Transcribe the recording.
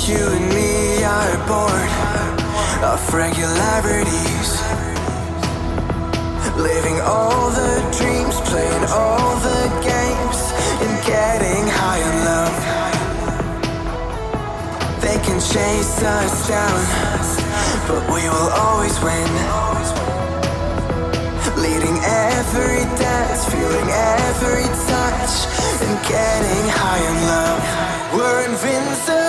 You and me are bored of regularities, living all the dreams, playing all the games, and getting high on love. They can chase us down, but we will always win. Leading every dance, feeling every touch, and getting high on love. We're invincible.